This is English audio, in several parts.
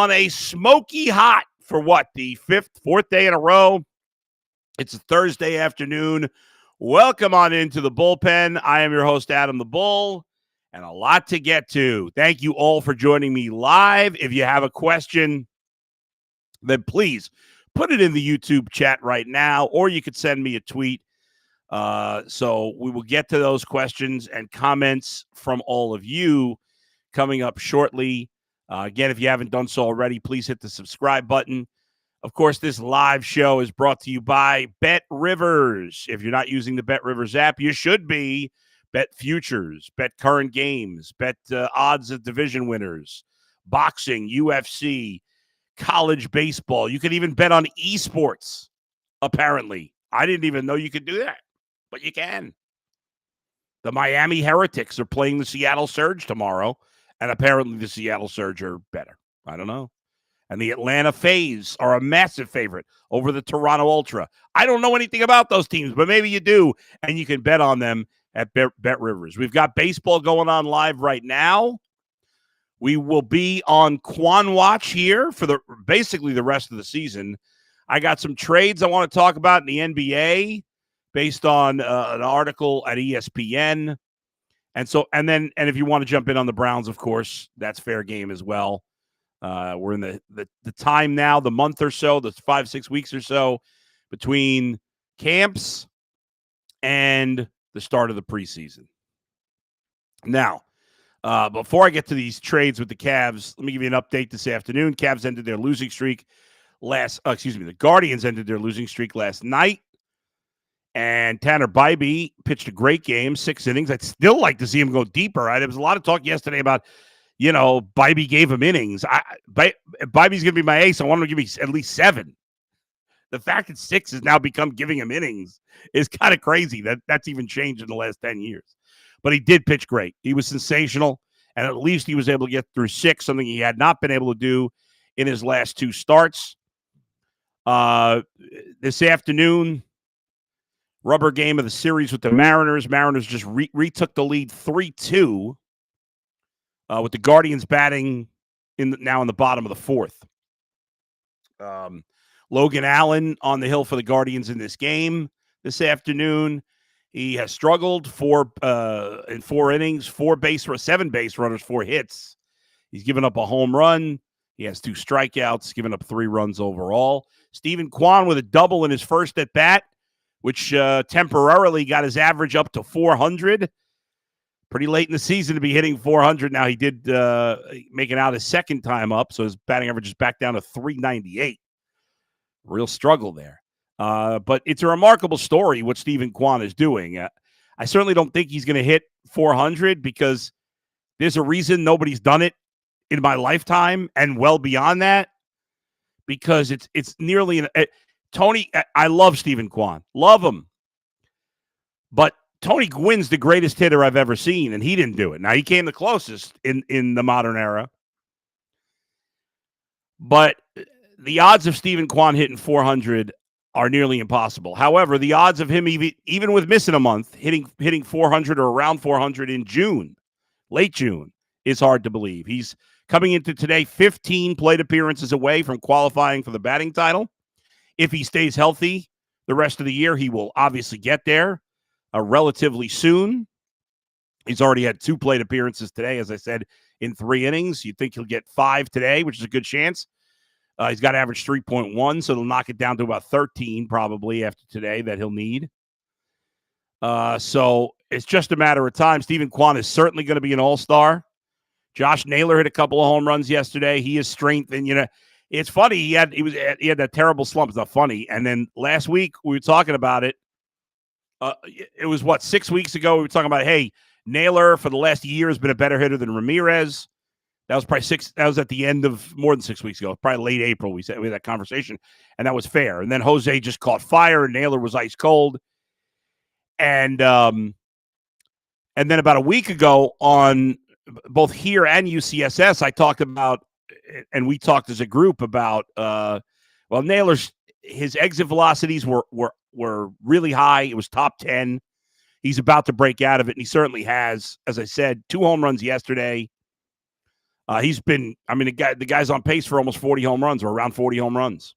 on a smoky hot for what, the fourth day in a row. It's a Thursday afternoon. Welcome on into the Bullpen. I am your host, Adam the Bull, and a lot to get to. Thank you all for joining me live. If you have a question, then please put it in the YouTube chat right now, or you could send me a tweet. So we will get to those questions and comments from all of you coming up shortly. Again, if you haven't done so already, please hit the subscribe button. Of course, this live show is brought to you by Bet Rivers. If you're not using the Bet Rivers app, you should be. Bet futures, bet current games, bet odds of division winners, boxing, UFC, college baseball. You can even bet on esports, apparently. I didn't even know you could do that, but you can. The Miami Heretics are playing the Seattle Surge tomorrow, and apparently the Seattle Surge are better. I don't know. And the Atlanta Fays are a massive favorite over the Toronto Ultra. I don't know anything about those teams, but maybe you do, and you can bet on them at Bet Rivers. We've got baseball going on live right now. We will be on Kwan Watch here for basically the rest of the season. I got some trades I want to talk about in the NBA based on an article at ESPN. And if you want to jump in on the Browns, of course, that's fair game as well. We're in the time now, the month or so, the 5-6 weeks or so between camps and the start of the preseason. Now, before I get to these trades with the Cavs, let me give you an update this afternoon. Cavs ended their losing streak the Guardians ended their losing streak last night. And Tanner Bybee pitched a great game, 6 innings. I'd still like to see him go deeper. Right? There was a lot of talk yesterday about, Bybee gave him innings. Bybee's going to be my ace. I want him to give me at least 7. The fact that 6 has now become giving him innings is kind of crazy. That's even changed in the last 10 years. But he did pitch great. He was sensational, and at least he was able to get through 6, something he had not been able to do in his last 2 starts. This afternoon, rubber game of the series with the Mariners. Mariners just retook the lead 3-2 with the Guardians batting now in the bottom of the 4th. Logan Allen on the hill for the Guardians in this game this afternoon. He has struggled in 4 innings, 7 base runners, 4 hits. He's given up a home run. He has 2 strikeouts, given up 3 runs overall. Steven Kwan with a double in his first at bat, which temporarily got his average up to 400. Pretty late in the season to be hitting 400. Now, he did make it out his second time up, so his batting average is back down to 398. Real struggle there. But it's a remarkable story what Steven Kwan is doing. I certainly don't think he's going to hit 400 because there's a reason nobody's done it in my lifetime and well beyond that, because it's nearly Tony. I love Steven Kwan. Love him. But Tony Gwynn's the greatest hitter I've ever seen, and he didn't do it. Now, he came the closest in the modern era. But the odds of Steven Kwan hitting 400 are nearly impossible. However, the odds of him even with missing a month, hitting 400 or around 400 in June, late June, is hard to believe. He's coming into today 15 plate appearances away from qualifying for the batting title. If he stays healthy the rest of the year, he will obviously get there relatively soon. He's already had 2 plate appearances today, as I said, in 3 innings. You'd think he'll get 5 today, which is a good chance. He's got average 3.1, so they'll knock it down to about 13 probably after today that he'll need. So it's just a matter of time. Steven Kwan is certainly going to be an all-star. Josh Naylor hit a couple of home runs yesterday. He is strengthened. It's funny. He had that terrible slump. It's not funny. And then last week we were talking about it. It was 6 weeks ago. We were talking about, hey, Naylor for the last year has been a better hitter than Ramirez. That was probably that was at the end of more than 6 weeks ago, probably late April. We had that conversation, and that was fair. And then Jose just caught fire, and Naylor was ice cold. And then about a week ago on both here and UCSS, I talked about, and we talked as a group about, Naylor's his exit velocities were really high. It was top 10. He's about to break out of it, and he certainly has. As I said, 2 home runs yesterday. He's been, the guy's on pace for almost 40 home runs or around 40 home runs.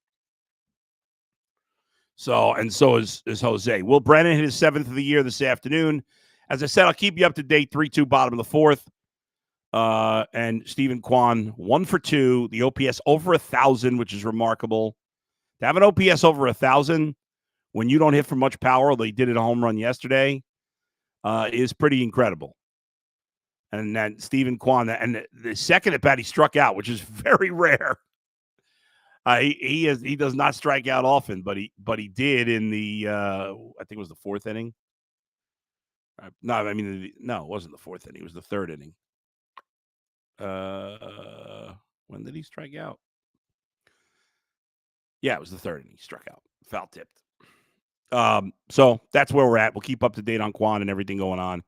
So is Jose. Will Brennan hit his 7th of the year this afternoon? As I said, I'll keep you up to date. 3-2 bottom of the 4th. And Steven Kwan, 1 for 2. The OPS over 1,000, which is remarkable. To have an OPS over 1,000 when you don't hit for much power, although he did it a home run yesterday, is pretty incredible. And then Steven Kwan, and the second at bat, he struck out, which is very rare. He does not strike out often, but he did in the I think it was the 4th inning. No, it wasn't the 4th inning. It was the 3rd inning. When did he strike out? Yeah, it was the 3rd inning. He struck out, foul tipped. So that's where we're at. We'll keep up to date on Kwan and everything going on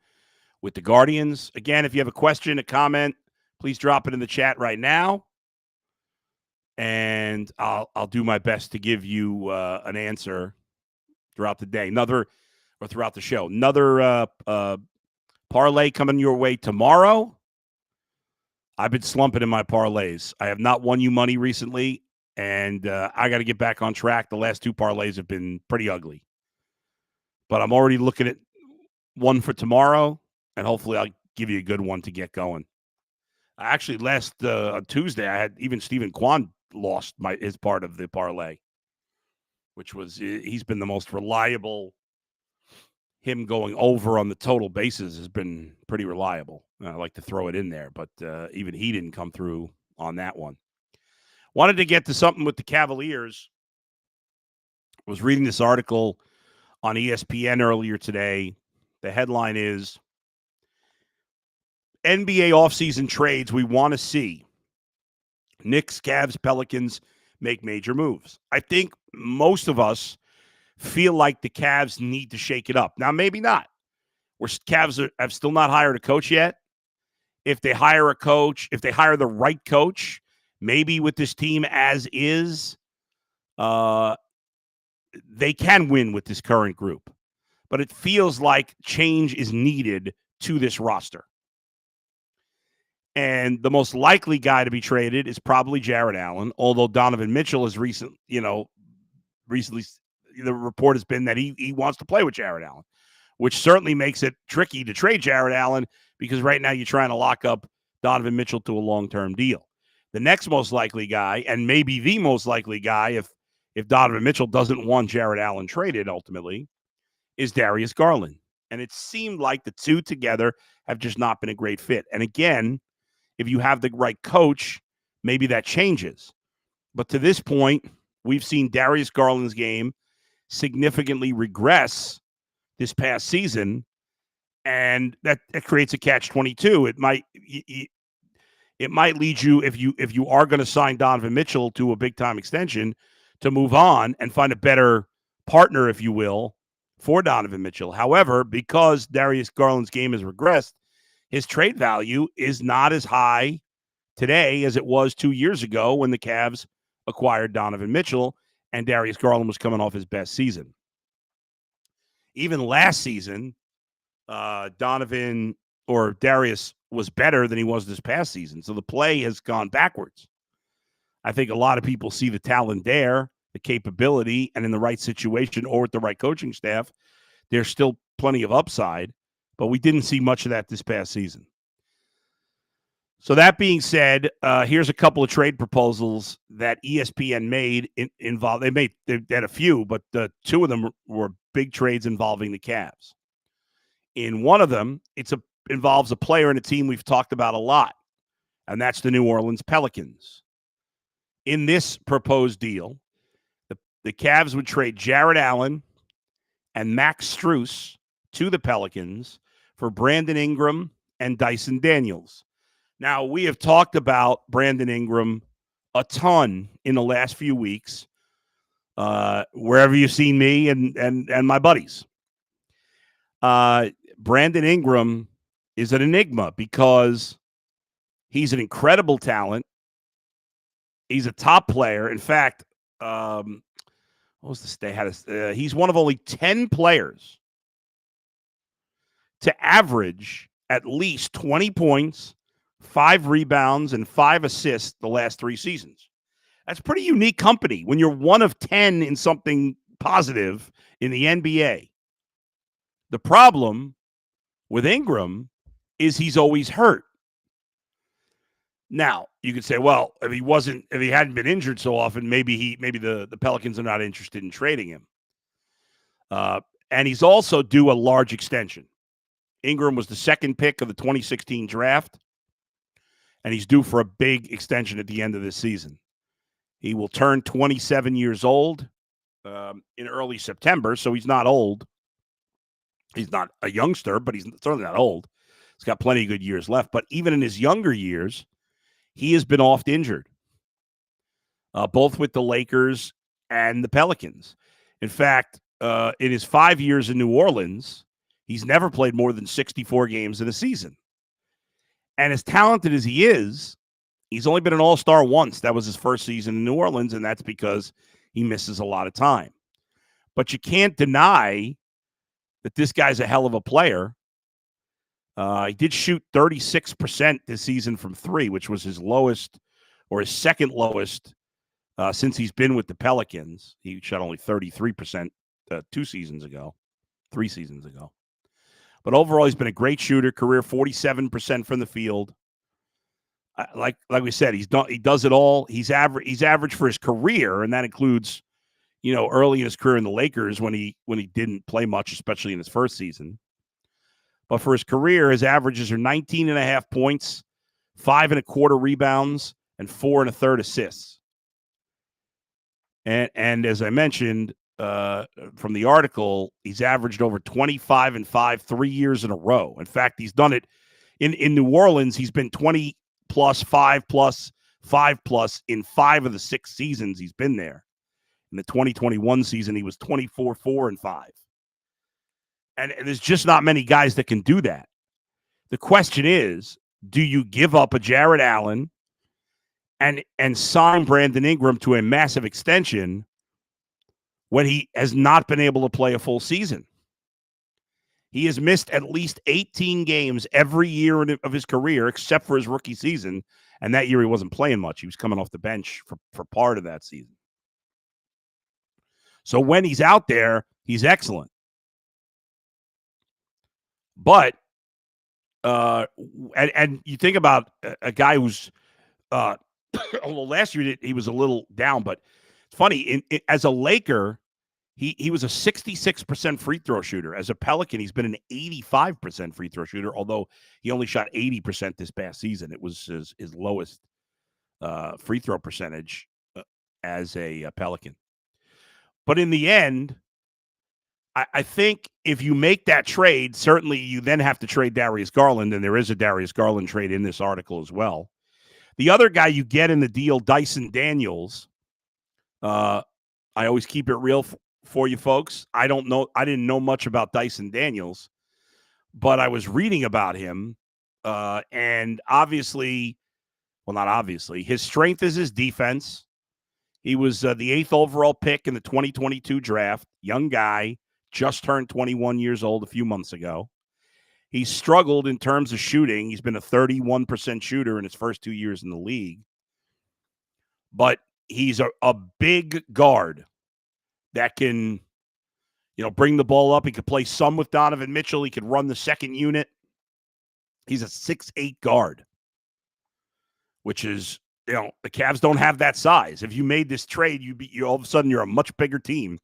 with the Guardians. Again, if you have a question, a comment, please drop it in the chat right now. And I'll do my best to give you an answer throughout the day. Throughout the show. Another parlay coming your way tomorrow. I've been slumping in my parlays. I have not won you money recently, and I got to get back on track. The last 2 parlays have been pretty ugly. But I'm already looking at one for tomorrow, and hopefully I'll give you a good one to get going. Actually, last Tuesday, I had even Steven Kwan lost his part of the parlay, which was he's been the most reliable. Him going over on the total bases has been pretty reliable. I like to throw it in there, but even he didn't come through on that one. Wanted to get to something with the Cavaliers. I was reading this article on ESPN earlier today. The headline is NBA offseason trades we want to see. Knicks, Cavs, Pelicans make major moves. I think most of us feel like the Cavs need to shake it up. Now, maybe not. Cavs have still not hired a coach yet. If they hire a coach, if they hire the right coach, maybe with this team as is, they can win with this current group. But it feels like change is needed to this roster. And the most likely guy to be traded is probably Jarrett Allen, although Donovan Mitchell is recently, the report has been that he wants to play with Jarrett Allen, which certainly makes it tricky to trade Jarrett Allen because right now you're trying to lock up Donovan Mitchell to a long-term deal. The next most likely guy, and maybe the most likely guy if Donovan Mitchell doesn't want Jarrett Allen traded ultimately, is Darius Garland. And it seemed like the two together have just not been a great fit. And again, if you have the right coach, maybe that changes. But to this point, we've seen Darius Garland's game significantly regress this past season, and that creates a catch-22. It might lead you, if you are going to sign Donovan Mitchell to a big-time extension, to move on and find a better partner, if you will, for Donovan Mitchell. However, because Darius Garland's game has regressed, his trade value is not as high today as it was 2 years ago when the Cavs acquired Donovan Mitchell and Darius Garland was coming off his best season. Even last season, Darius was better than he was this past season. So the play has gone backwards. I think a lot of people see the talent there, the capability, and in the right situation or with the right coaching staff, there's still plenty of upside. But we didn't see much of that this past season. So that being said, here's a couple of trade proposals that ESPN made involved. They had a few, but 2 of them were big trades involving the Cavs. In one of them, involves a player in a team we've talked about a lot, and that's the New Orleans Pelicans. In this proposed deal, the Cavs would trade Jarrett Allen and Max Strus to the Pelicans for Brandon Ingram and Dyson Daniels. Now, we have talked about Brandon Ingram a ton in the last few weeks, wherever you've seen me and my buddies. Brandon Ingram is an enigma because he's an incredible talent. He's a top player. In fact, what was the state? He's one of only 10 players to average at least 20 points, 5 rebounds, and 5 assists the last 3 seasons. That's pretty unique company when you're 1 of 10 in something positive in the NBA. The problem with Ingram is he's always hurt. Now, you could say, well, if he hadn't been injured so often, maybe the Pelicans are not interested in trading him. And he's also due a large extension. Ingram was the second pick of the 2016 draft, and he's due for a big extension at the end of this season. He will turn 27 years old in early September, so he's not old. He's not a youngster, but he's certainly not old. He's got plenty of good years left. But even in his younger years, he has been oft injured, both with the Lakers and the Pelicans. In fact, in his 5 years in New Orleans, he's never played more than 64 games in a season. And as talented as he is, he's only been an all-star once. That was his first season in New Orleans, and that's because he misses a lot of time. But you can't deny that this guy's a hell of a player. He did shoot 36% this season from 3, which was his lowest or his second lowest since he's been with the Pelicans. He shot only 33% 3 seasons ago. But overall, he's been a great shooter. Career 47% from the field. Like we said, he does it all. He's average for his career, and that includes, early in his career in the Lakers when he didn't play much, especially in his first season. But for his career, his averages are 19.5 points, 5.25 rebounds, and 4 1/3 assists. And as I mentioned from the article, he's averaged over 25 and 5 3 years in a row. In fact, he's done it in New Orleans. He's been 20 plus, 5 plus, 5 plus in 5 of the 6 seasons he's been there. In the 2021 season, he was 24, 4, and 5. And there's just not many guys that can do that. The question is, do you give up a Jarrett Allen and sign Brandon Ingram to a massive extension when he has not been able to play a full season? He has missed at least 18 games every year of his career, except for his rookie season. And that year he wasn't playing much. He was coming off the bench for part of that season. So when he's out there, he's excellent. But, and you think about a guy who's, well, last year he was a little down, but it's funny. As a Laker, he was a 66% free throw shooter. As a Pelican, he's been an 85% free throw shooter, although he only shot 80% this past season. It was his lowest free throw percentage as a Pelican. But in the end, I think if you make that trade, certainly you then have to trade Darius Garland, and there is a Darius Garland trade in this article as well. The other guy you get in the deal, Dyson Daniels, I always keep it real for you folks. I didn't know much about Dyson Daniels, but I was reading about him, and obviously, well, not obviously, his strength is his defense. He was the 8th overall pick in the 2022 draft, young guy. Just turned 21 years old a few months ago. He's struggled in terms of shooting. He's been a 31% shooter in his first 2 years in the league. But he's a big guard that can, bring the ball up. He could play some with Donovan Mitchell. He could run the second unit. He's a 6'8" guard, which is, the Cavs don't have that size. If you made this trade, you all of a sudden you're a much bigger team.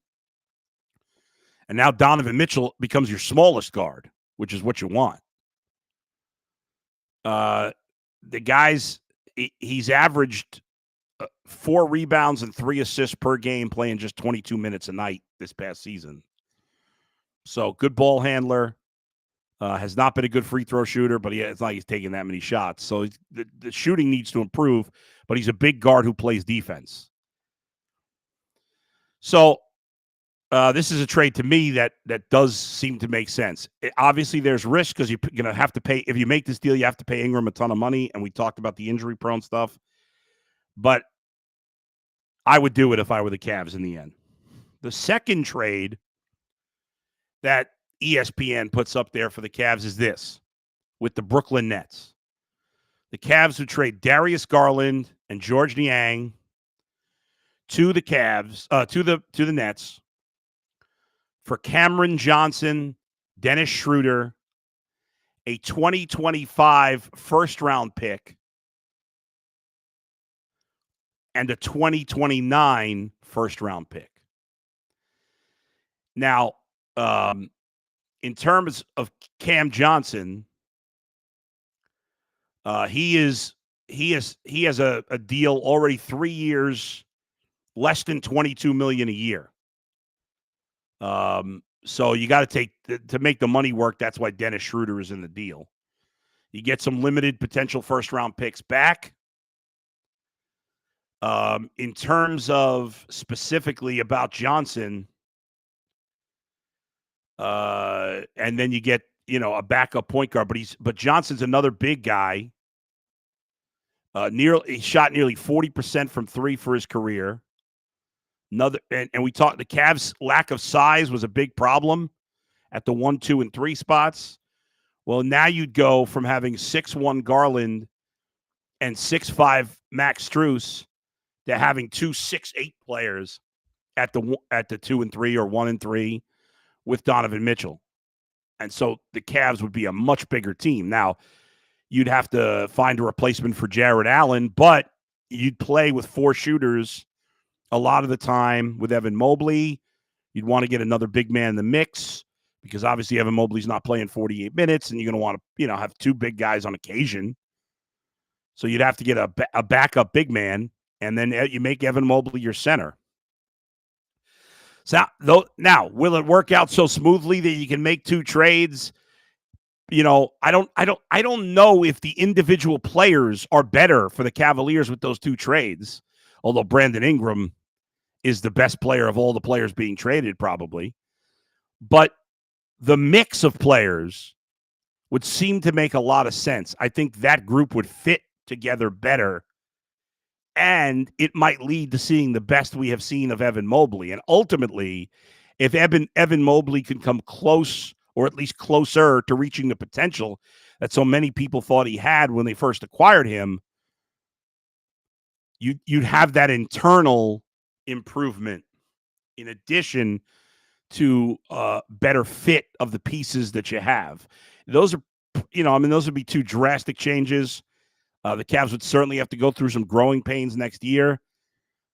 And now Donovan Mitchell becomes your smallest guard, which is what you want. The guys, he's averaged 4 rebounds and 3 assists per game, playing just 22 minutes a night this past season. So good ball handler. Has not been a good free throw shooter, but it's not like he's taking that many shots. So the shooting needs to improve, but he's a big guard who plays defense. So this is a trade to me that does seem to make sense. Obviously, there's risk because you're going to have to pay. If you make this deal, you have to pay Ingram a ton of money, and we talked about the injury-prone stuff. But I would do it if I were the Cavs in the end. The second trade that ESPN puts up there for the Cavs is this, with the Brooklyn Nets. The Cavs would trade Darius Garland and George Niang to the Cavs, to the Nets for Cameron Johnson, Dennis Schroeder, a 2025 first-round pick, and a 2029 first-round pick. Now, in terms of Cam Johnson, he has a deal already 3 years, less than $22 million a year. So you got to make the money work. That's why Dennis Schroeder is in the deal. You get some limited potential first-round picks back. In terms of specifically about Johnson, and then you get a backup point guard, but Johnson's another big guy. He shot nearly 40% from three for his career. And we talked, the Cavs' lack of size was a big problem at the 1, 2, and 3 spots. Well, now you'd go from having 6'1" Garland and 6'5" Max Strus to having 2 6'8" players at the 2 and 3 or 1 and 3 with Donovan Mitchell. And so the Cavs would be a much bigger team. Now, you'd have to find a replacement for Jarrett Allen, but you'd play with 4 shooters a lot of the time with Evan Mobley. You'd want to get another big man in the mix because obviously Evan Mobley's not playing 48 minutes, and you're going to want to, have 2 big guys on occasion. So you'd have to get a backup big man, and then you make Evan Mobley your center. So now, will it work out so smoothly that you can make 2 trades? I don't know if the individual players are better for the Cavaliers with those 2 trades. Although Brandon Ingram is the best player of all the players being traded, probably. But the mix of players would seem to make a lot of sense. I think that group would fit together better, and it might lead to seeing the best we have seen of Evan Mobley. And ultimately, if Evan Mobley can come close, or at least closer to reaching the potential that so many people thought he had when they first acquired him, you'd have that internal improvement in addition to better fit of the pieces that you have. Those are, those would be 2 drastic changes. The Cavs would certainly have to go through some growing pains next year,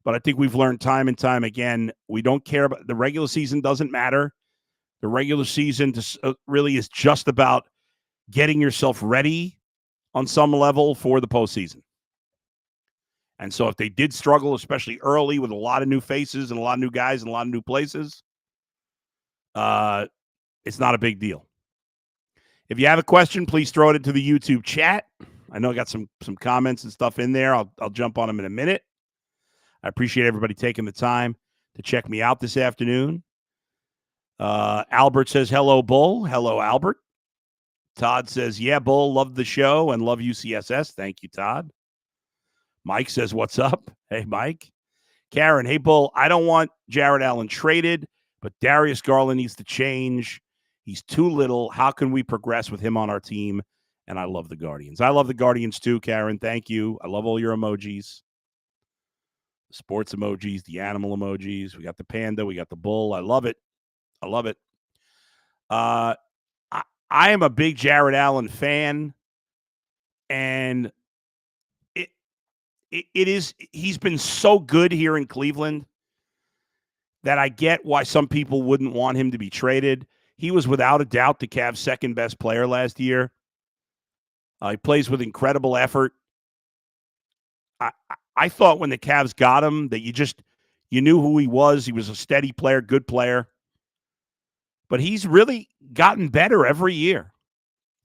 but I think we've learned time and time again, we don't care about the regular season. Doesn't matter. The regular season really is just about getting yourself ready on some level for the postseason. And so if they did struggle, especially early with a lot of new faces and a lot of new guys and a lot of new places, it's not a big deal. If you have a question, please throw it into the YouTube chat. I know I got some comments and stuff in there. I'll jump on them in a minute. I appreciate everybody taking the time to check me out this afternoon. Albert says, hello, Bull. Hello, Albert. Todd says, yeah, Bull, love the show and love UCSS. Thank you, Todd. Mike says, what's up? Hey, Mike. Karen, hey, Bull, I don't want Jarrett Allen traded, but Darius Garland needs to change. He's too little. How can we progress with him on our team? And I love the Guardians. I love the Guardians too, Karen. Thank you. I love all your emojis. The sports emojis, the animal emojis. We got the panda. We got the bull. I love it. I love it. I am a big Jarrett Allen fan, and he's been so good here in Cleveland that I get why some people wouldn't want him to be traded. He was without a doubt the Cavs' second best player last year. He plays with incredible effort. I thought when the Cavs got him that you knew who he was. He was a steady player, good player. But he's really gotten better every year.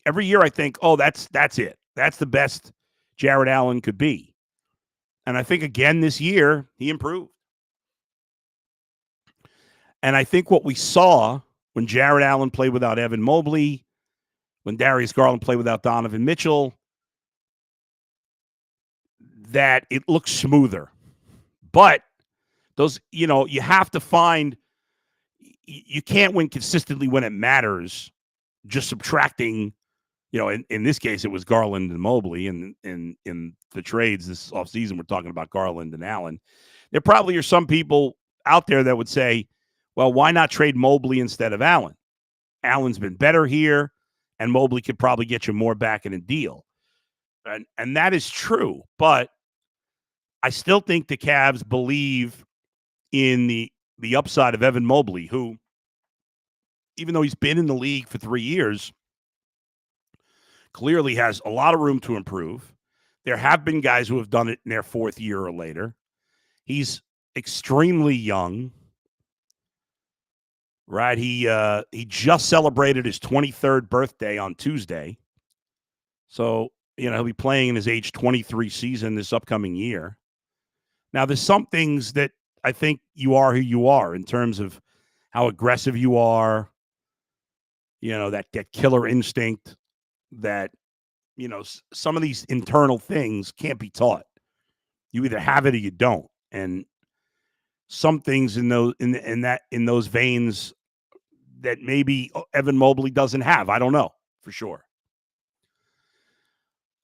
Every year I think, oh, that's it. That's the best Jarrett Allen could be. And I think again this year he improved. And I think what we saw when Jarrett Allen played without Evan Mobley, when Darius Garland played without Donovan Mitchell, that it looks smoother. But those, you have to find, you can't win consistently when it matters, just subtracting In this case, it was Garland and Mobley, and in the trades this offseason, we're talking about Garland and Allen. There probably are some people out there that would say, well, why not trade Mobley instead of Allen? Allen's been better here, and Mobley could probably get you more back in a deal. And that is true, but I still think the Cavs believe in the upside of Evan Mobley, who, even though he's been in the league for 3 years, clearly has a lot of room to improve. There have been guys who have done it in their 4th year or later. He's extremely young, right? He just celebrated his 23rd birthday on Tuesday. So, he'll be playing in his age 23 season this upcoming year. Now, there's some things that I think you are who you are in terms of how aggressive you are, that killer instinct, that, some of these internal things can't be taught. You either have it or you don't. And some things in those veins that maybe Evan Mobley doesn't have. I don't know for sure.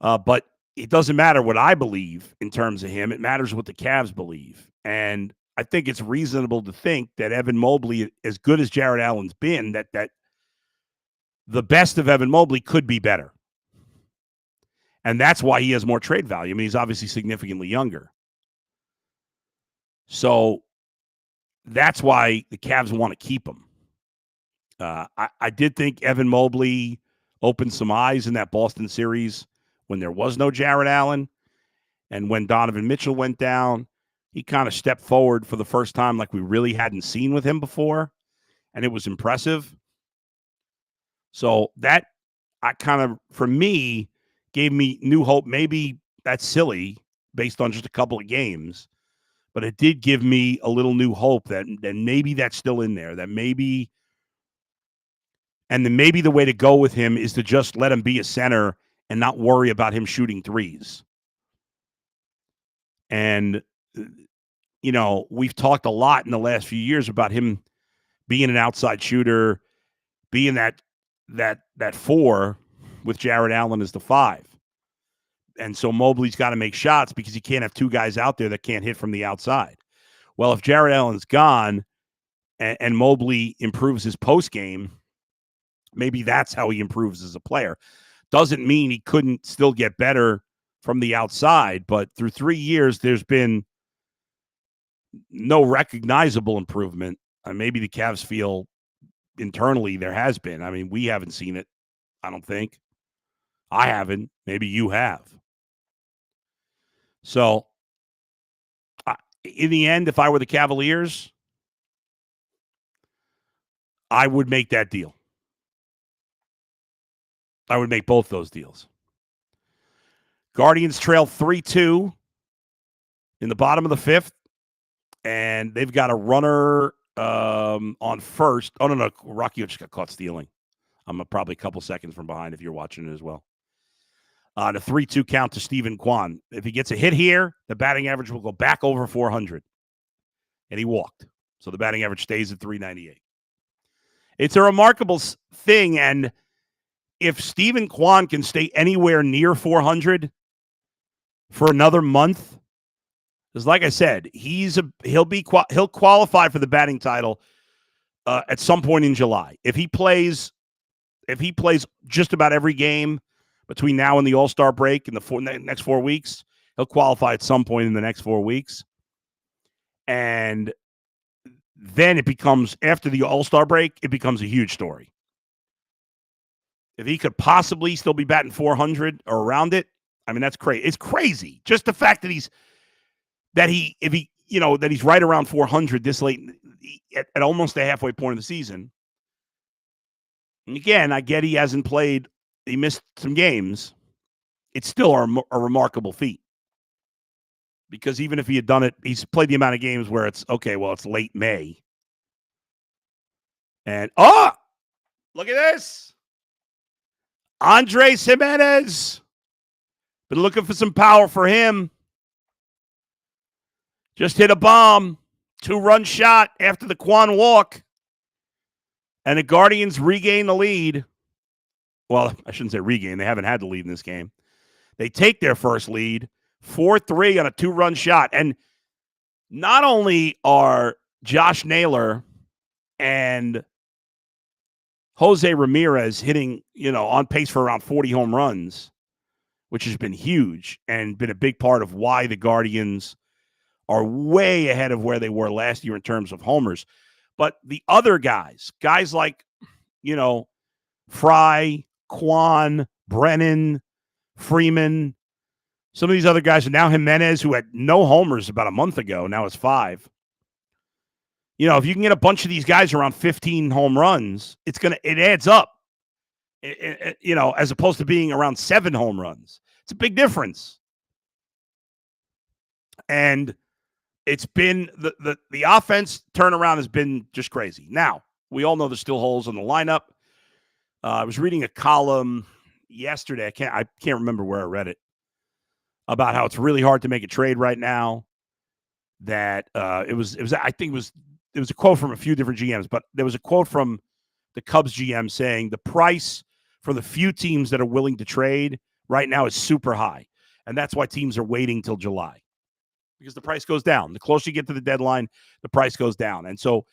But it doesn't matter what I believe in terms of him. It matters what the Cavs believe. And I think it's reasonable to think that Evan Mobley, as good as Jarrett Allen's been, that the best of Evan Mobley could be better. And that's why he has more trade value. I mean, he's obviously significantly younger. So that's why the Cavs want to keep him. I did think Evan Mobley opened some eyes in that Boston series when there was no Jarrett Allen. And when Donovan Mitchell went down, he kind of stepped forward for the first time like we really hadn't seen with him before. And it was impressive. So that for me, gave me new hope. Maybe that's silly based on just a couple of games, but it did give me a little new hope that maybe that's still in there, that maybe the way to go with him is to just let him be a center and not worry about him shooting threes. And, we've talked a lot in the last few years about him being an outside shooter, being that 4 with Jarrett Allen as the 5. And so Mobley's got to make shots because you can't have 2 guys out there that can't hit from the outside. Well, if Jarrett Allen's gone and Mobley improves his post game, maybe that's how he improves as a player. Doesn't mean he couldn't still get better from the outside, but through 3 years, there's been no recognizable improvement. Maybe the Cavs feel internally there has been. I mean, we haven't seen it, I don't think. I haven't. Maybe you have. So, in the end, if I were the Cavaliers, I would make that deal. I would make both those deals. Guardians trail 3-2 in the bottom of the 5th, and they've got a runner on first. Oh, no, Rocky just got caught stealing. I'm probably a couple seconds from behind if you're watching it as well. The 3-2 count to Steven Kwan. If he gets a hit here, the batting average will go back over 400. And he walked. So the batting average stays at 398. It's a remarkable thing, and if Steven Kwan can stay anywhere near 400 for another month, because like I said, he'll qualify for the batting title at some point in July. If he plays just about every game between now and the All-Star break in the next 4 weeks, he'll qualify at some point in the next 4 weeks. And then it becomes, after the All-Star break, it becomes a huge story. If he could possibly still be batting 400 or around it, I mean, that's crazy. It's crazy. Just the fact that he's right around 400 this late at almost the halfway point of the season. And again, I get he hasn't played. He missed some games. It's still a remarkable feat. Because even if he had done it, he's played the amount of games where it's, okay, well, it's late May. And, look at this. Andres Jimenez. Been looking for some power for him. Just hit a bomb. 2-run shot after the Kwan walk. And the Guardians regain the lead. Well, I shouldn't say regain. They haven't had the lead in this game. They take their first lead, 4-3 on a 2-run shot. And not only are Josh Naylor and Jose Ramirez hitting, on pace for around 40 home runs, which has been huge and been a big part of why the Guardians are way ahead of where they were last year in terms of homers. But the other guys like, Fry, Kwan, Brennan, Freeman, some of these other guys, and now Jimenez, who had no homers about a month ago, now is 5. If you can get a bunch of these guys around 15 home runs, it adds up. As opposed to being around 7 home runs. It's a big difference. And it's been the offense turnaround has been just crazy. Now, we all know there's still holes in the lineup. I was reading a column yesterday. I can't remember where I read it, about how it's really hard to make a trade right now. That it was a quote from a few different GMs, but there was a quote from the Cubs GM saying the price for the few teams that are willing to trade right now is super high. And that's why teams are waiting till July, because the price goes down. The closer you get to the deadline, the price goes down. And so,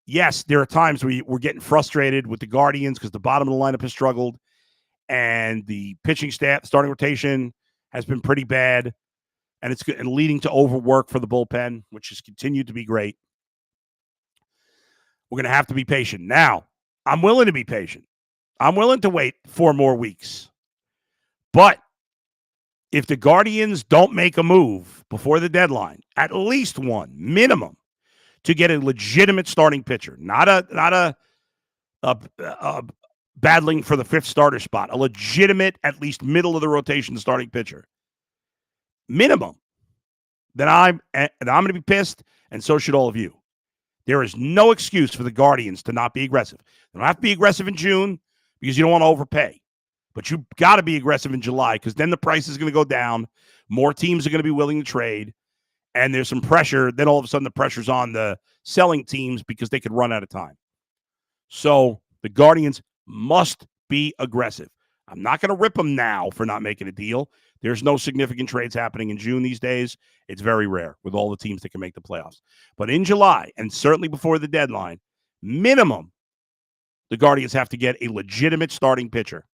yes, there are times where we're getting frustrated with the Guardians because the bottom of the lineup has struggled and the pitching staff, starting rotation has been pretty bad, and it's leading to overwork for the bullpen, which has continued to be great. We're going to have to be patient. Now, I'm willing to be patient. I'm willing to wait 4 more weeks. But if the Guardians don't make a move before the deadline, at least one minimum, to get a legitimate starting pitcher, not a battling for the 5th starter spot, a legitimate, at least middle of the rotation starting pitcher, minimum, then I'm going to be pissed, and so should all of you. There is no excuse for the Guardians to not be aggressive. They don't have to be aggressive in June because you don't want to overpay. But you got to be aggressive in July, because then the price is going to go down. More teams are going to be willing to trade. And there's some pressure. Then all of a sudden the pressure's on the selling teams because they could run out of time. So the Guardians must be aggressive. I'm not going to rip them now for not making a deal. There's no significant trades happening in June these days. It's very rare with all the teams that can make the playoffs. But in July, and certainly before the deadline, minimum, the Guardians have to get a legitimate starting pitcher.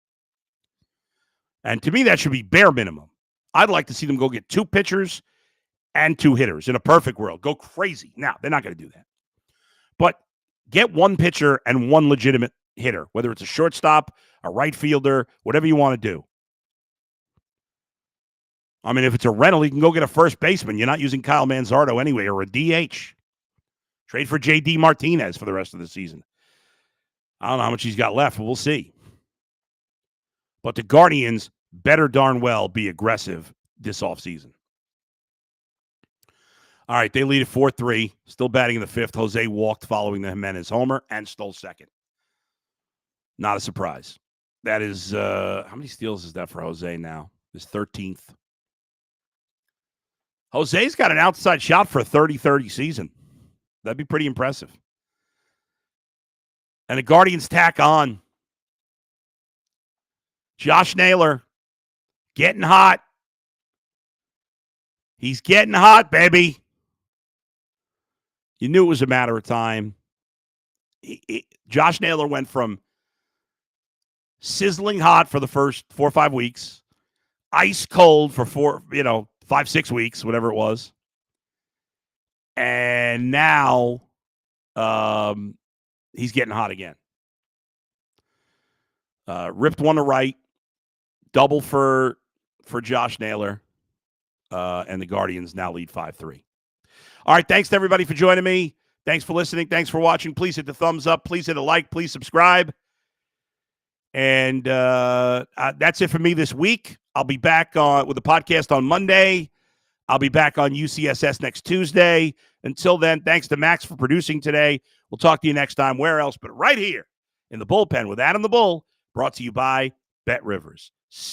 And to me, that should be bare minimum. I'd like to see them go get 2 pitchers and 2 hitters in a perfect world. Go crazy. Now, they're not going to do that. But get 1 pitcher and 1 legitimate hitter, whether it's a shortstop, a right fielder, whatever you want to do. I mean, if it's a rental, you can go get a first baseman. You're not using Kyle Manzardo anyway, or a DH. Trade for J.D. Martinez for the rest of the season. I don't know how much he's got left, but we'll see. But the Guardians better darn well be aggressive this offseason. All right, they lead at 4-3. Still batting in the 5th. Jose walked following the Jimenez homer and stole second. Not a surprise. That is, how many steals is that for Jose now? His 13th. Jose's got an outside shot for a 30-30 season. That'd be pretty impressive. And the Guardians tack on. Josh Naylor getting hot. He's getting hot, baby. You knew it was a matter of time. Josh Naylor went from sizzling hot for the first 4 or 5 weeks, ice cold for 5-6 weeks, whatever it was. And now he's getting hot again. Ripped one to right, double for Josh Naylor, and the Guardians now lead 5-3. All right, thanks to everybody for joining me. Thanks for listening. Thanks for watching. Please hit the thumbs up. Please hit a like. Please subscribe. And that's it for me this week. I'll be back with the podcast on Monday. I'll be back on UCSS next Tuesday. Until then, thanks to Max for producing today. We'll talk to you next time. Where else but right here in the Bullpen with Adam the Bull, brought to you by Bet Rivers.